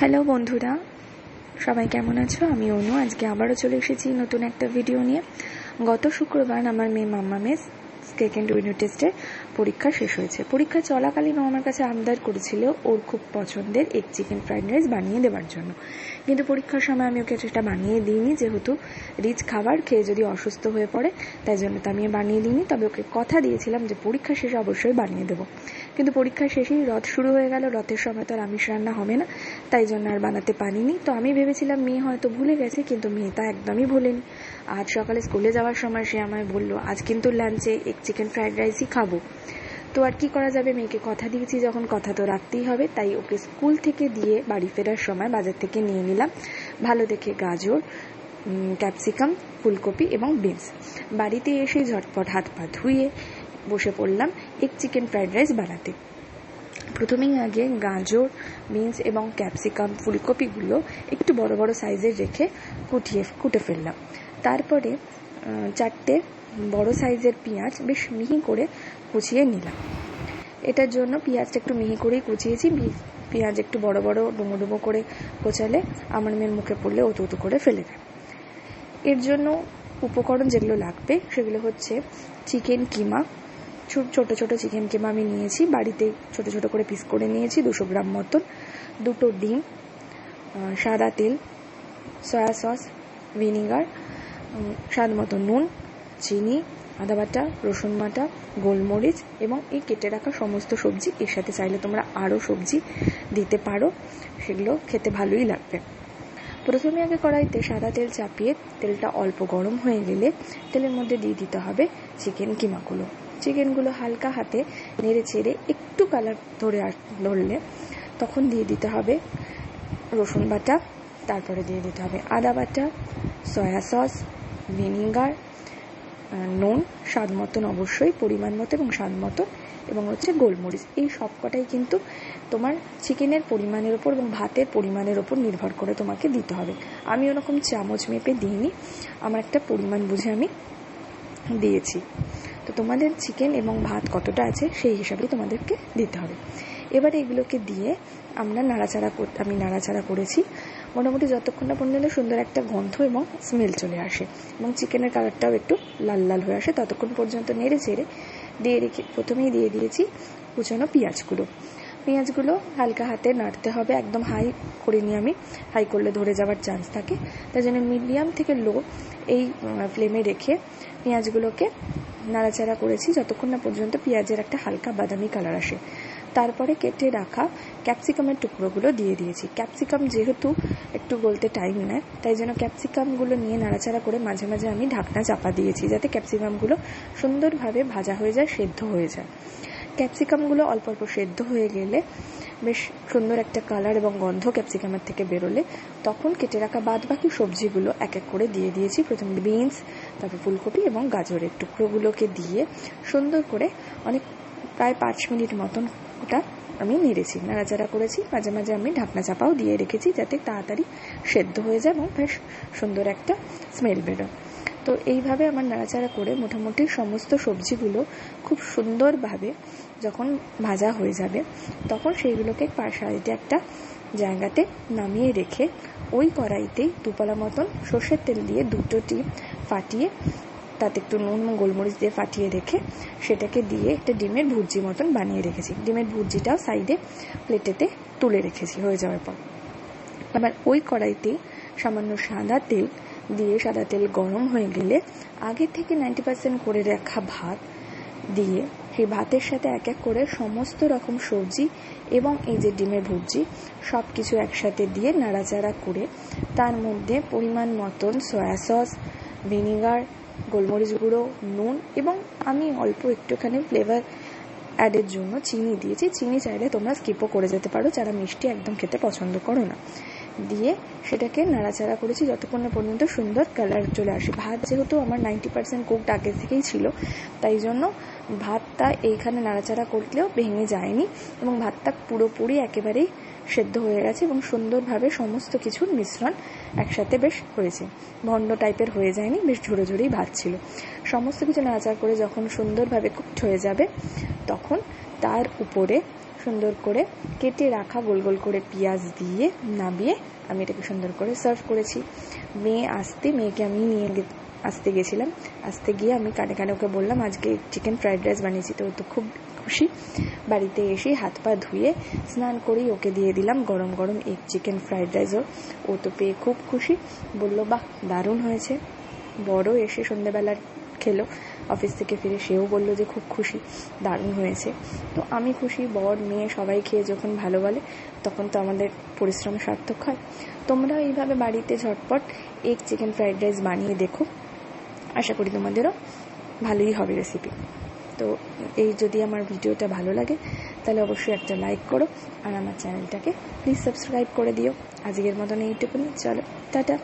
Hello বন্ধুরা, সবাই কেমন আছো? আমি অনু। আজকে আবারও চলে এসেছি নতুন একটা ভিডিও নিয়ে। গত শুক্রবার আমার মেয়ে মাম্মামের সেকেন্ড ইউনিট টেস্টের পরীক্ষা শেষ হয়েছে। পরীক্ষা চলাকালীন ও আমার কাছে আবদার করেছিল ওর খুব পছন্দের এগ চিকেন ফ্রাইড রাইস বানিয়ে দেওয়ার জন্য, কিন্তু পরীক্ষার সময় আমি ওকে সেটা বানিয়ে দিইনি, যেহেতু রিচ খাবার খেয়ে যদি অসুস্থ হয়ে পড়ে, তাই জন্য তো আমি বানিয়ে দিইনি। তবে ওকে কথা দিয়েছিলাম যে পরীক্ষা শেষে অবশ্যই বানিয়ে দেবো। কিন্তু পরীক্ষা শেষেই রথ শুরু হয়ে গেল। রথের সময় তো আর আমিষ রান্না হবে না, তাই জন্য আর বানাতে পারিনি। তো আমি ভেবেছিলাম মেয়ে হয়তো ভুলে গেছে, কিন্তু মেয়ে তা একদমই ভুলেনি। আজ সকালে স্কুলে যাওয়ার সময় সে আমায় বললো, আজ কিন্তু লাঞ্চে এগ চিকেন ফ্রাইড রাইসই খাবো। তো আর কি করা যাবে, মেয়েকে কথা দিয়েছি যখন, কথা তো রাখতেই হবে। তাই ওকে স্কুল থেকে দিয়ে বাড়ি ফেরার সময় বাজার থেকে নিয়ে নিলাম ভালো দেখে গাজর, ক্যাপসিকাম, ফুলকপি এবং বিনস। বাড়িতে এসে ঝটপট হাত পা ধুয়ে বসে পড়লাম এগ চিকেন ফ্রাইড রাইস বানাতে। প্রথমেই আগে গাজর, বিনস এবং ক্যাপসিকাম, ফুলকপিগুলো একটু বড় বড় সাইজের রেখে কুটে ফেললাম। তারপরে 4টে বড় সাইজের পেঁয়াজ বেশ মিহি করে কুচিয়ে নিলাম। এটার জন্য পেঁয়াজটা একটু মিহি করেই কুচিয়েছি। পেঁয়াজ একটু বড় বড় ডুমো ডুমো করে কোচালে আমার মেয়ের মুখে পড়লে উতু উতু করে ফেলে দেয়। এর জন্য উপকরণ যেগুলো লাগবে সেগুলো হচ্ছে চিকেন কিমা। ছোট ছোট চিকেন কিমা আমি নিয়েছি, বাড়িতে ছোট ছোট করে পিস করে নিয়েছি 200 গ্রাম মতন। 2টো ডিম, সাদা তেল, সয়া সস, ভিনিগার, স্বাদ মতো নুন, চিনি, আদা বাটা, রসুন বাটা, গোলমরিচ এবং এই কেটে রাখা সমস্ত সবজি। এর সাথে চাইলে তোমরা আরও সবজি দিতে পারো, সেগুলো খেতে ভালোই লাগবে। প্রথমে আগে কড়াইতে সাদা তেল চাপিয়ে তেলটা অল্প গরম হয়ে গেলে তেলের মধ্যে দিয়ে দিতে হবে চিকেন কিমাগুলো। চিকেনগুলো হালকা হাতে নেড়ে চেড়ে একটু কালার ধরলে তখন দিয়ে দিতে হবে রসুন বাটা, তারপরে দিয়ে দিতে হবে আদা বাটা, সয়া সস, ভিনিগার, নুন স্বাদ মতন, অবশ্যই পরিমাণ মতো এবং স্বাদ মতো, এবং হচ্ছে গোলমরিচ। এই সবকটাই কিন্তু তোমার চিকেনের পরিমাণের ওপর এবং ভাতের পরিমাণের ওপর নির্ভর করে তোমাকে দিতে হবে। আমি ওরকম চামচ মেপে দিইনি, আমার একটা পরিমাণ বুঝে আমি দিয়েছি। তো তোমাদের চিকেন এবং ভাত কতটা আছে সেই হিসাবেই তোমাদেরকে দিতে হবে। এবারে এগুলোকে দিয়ে আমি নাড়াচাড়া করেছি মোটামুটি যতক্ষণ না পর্যন্ত সুন্দর একটা গন্ধ এবং স্মেল চলে আসে এবং চিকেনের কালারটাও একটু লাল লাল হয়ে আসে, ততক্ষণ পর্যন্ত নেড়ে চেড়ে প্রথমেই দিয়ে দিয়েছি কুচানো পেঁয়াজগুলো হালকা হাতে নাড়তে হবে। একদম হাই করিনি আমি, হাই করলে ধরে যাওয়ার চান্স থাকে, তাই জন্য মিডিয়াম থেকে লো এই ফ্লেমে রেখে পেঁয়াজগুলোকে নাড়াচাড়া করেছি যতক্ষণ না পর্যন্ত পেঁয়াজের একটা হালকা বাদামি কালার আসে। তারপরে কেটে রাখা ক্যাপসিকামের টুকরোগুলো দিয়ে দিয়েছি। ক্যাপসিকাম যেহেতু একটু গলতে টাইম নেয়, তাই জন্য ক্যাপসিকামগুলো নিয়ে নাড়াচাড়া করে মাঝে মাঝে আমি ঢাকনা চাপা দিয়েছি, যাতে ক্যাপসিকামগুলো সুন্দরভাবে ভাজা হয়ে যায়, সেদ্ধ হয়ে যায়। ক্যাপসিকামগুলো অল্প অল্প সেদ্ধ হয়ে গেলে বেশ সুন্দর একটা কালার এবং গন্ধ ক্যাপসিকামের থেকে বেরোলে তখন কেটে রাখা বাদবাকি সবজিগুলো এক এক করে দিয়ে দিয়েছি। প্রথমে বিনস, তারপর ফুলকপি এবং গাজরের টুকরোগুলোকে দিয়ে সুন্দর করে প্রায় 5 মিনিট মতন ওটা আমি নাড়াচাড়া করেছি। মাঝে মাঝে আমি ঢাকনা চাপাও দিয়ে রেখেছি, যাতে তাড়াতাড়ি সেদ্ধ হয়ে যায় এবং বেশ সুন্দর একটা স্মেল বেরোয়। তো এইভাবে আমার নাড়াচাড়া করে মোটামুটি সমস্ত সবজিগুলো খুব সুন্দরভাবে যখন ভাজা হয়ে যাবে, তখন সেইগুলোকে সাইডে একটা জায়গাতে নামিয়ে রেখে ওই কড়াইতেই 2 পালা মতন সর্ষের তেল দিয়ে 2টো ডিম ফাটিয়ে, তাতে একটু নুন গোলমরিচ দিয়ে ফাটিয়ে রেখে সেটাকে দিয়ে একটা ডিমের ভুর্জি মতন বানিয়ে রেখেছি। ডিমের ভুর্জিটাও সাইডে প্লেটেতে তুলে রেখেছি হয়ে যাওয়ার পর। আবার ওই কড়াইতেই সামান্য সাদা তেল গরম হয়ে গেলে আগে থেকে 90% করে রাখা ভাত দিয়ে সেই ভাতের সাথে এক এক করে সমস্ত রকম সবজি এবং এই যে ডিমের ভুর্জি সব কিছু একসাথে দিয়ে নাড়াচাড়া করে তার মধ্যে পরিমাণ মতন সয়া সস, ভিনিগার, গোলমরিচ গুঁড়ো, নুন এবং আমি অল্প একটুখানি ফ্লেভার অ্যাডের জন্য চিনি দিয়েছি। চিনি চাইলে তোমরা স্কিপও করে যেতে পারো, যারা মিষ্টি একদম খেতে পছন্দ করো না। দিয়ে সেটাকে নাড়াচাড়া করেছি যতক্ষণ না পর্যন্ত সুন্দর কালার চলে আসে। ভাত যেহেতু আমার 90% কুকড আগে থেকেই ছিল, তাই জন্য ভাতটা এইখানে নাড়াচাড়া করলেও ভেঙে যায়নি এবং ভাতটা পুরোপুরি একেবারেই সেদ্ধ হয়ে গেছে এবং সুন্দরভাবে সমস্ত কিছুর মিশ্রণ একসাথে বেশ হয়েছে। ভন্ড টাইপের হয়ে যায়নি, বেশ ঝরে ঝরেই ভাত ছিল। সমস্ত কিছু নাড়াচাড়া করে যখন সুন্দরভাবে কুকড হয়ে যাবে, তখন তার উপরে সুন্দর করে কেটে রাখা গোল গোল করে পেঁয়াজ দিয়ে নামিয়ে আমি এটাকে সুন্দর করে সার্ভ করেছি। মেয়েকে আমি নিয়ে আসতে গেছিলাম। আসতে গিয়ে আমি কানে কানে ওকে বললাম আজকে চিকেন ফ্রাইড রাইস বানিয়েছি। তো ও তো খুব খুশি। বাড়িতে এসে হাত পা ধুয়ে স্নান করেই ওকে দিয়ে দিলাম গরম গরম এগ চিকেন ফ্রাইড রাইস। ও তো পেয়ে খুব খুশি, বলল বাহ দারুণ হয়েছে। বড় এসে সন্ধ্যেবেলা খেলো, অফিস থেকে ফিরে সেও বলল যে খুব খুশি, দারুণ হয়েছে। তো আমি খুশি, বর মেয়ে সবাই খেয়ে যখন ভালো বলে তখন তো আমাদের পরিশ্রম সার্থক হয়। তোমরাও এইভাবে বাড়িতে ঝটপট এগ চিকেন ফ্রাইড রাইস বানিয়ে দেখো, আশা করি তোমাদেরও ভালোই হবে রেসিপি। তো এই যদি আমার ভিডিওটা ভালো লাগে তাহলে অবশ্যই একটা লাইক করো আর আমার চ্যানেলটাকে প্লিজ সাবস্ক্রাইব করে দিও। আজকের মতন এইটুকুনি, চলো টাটা।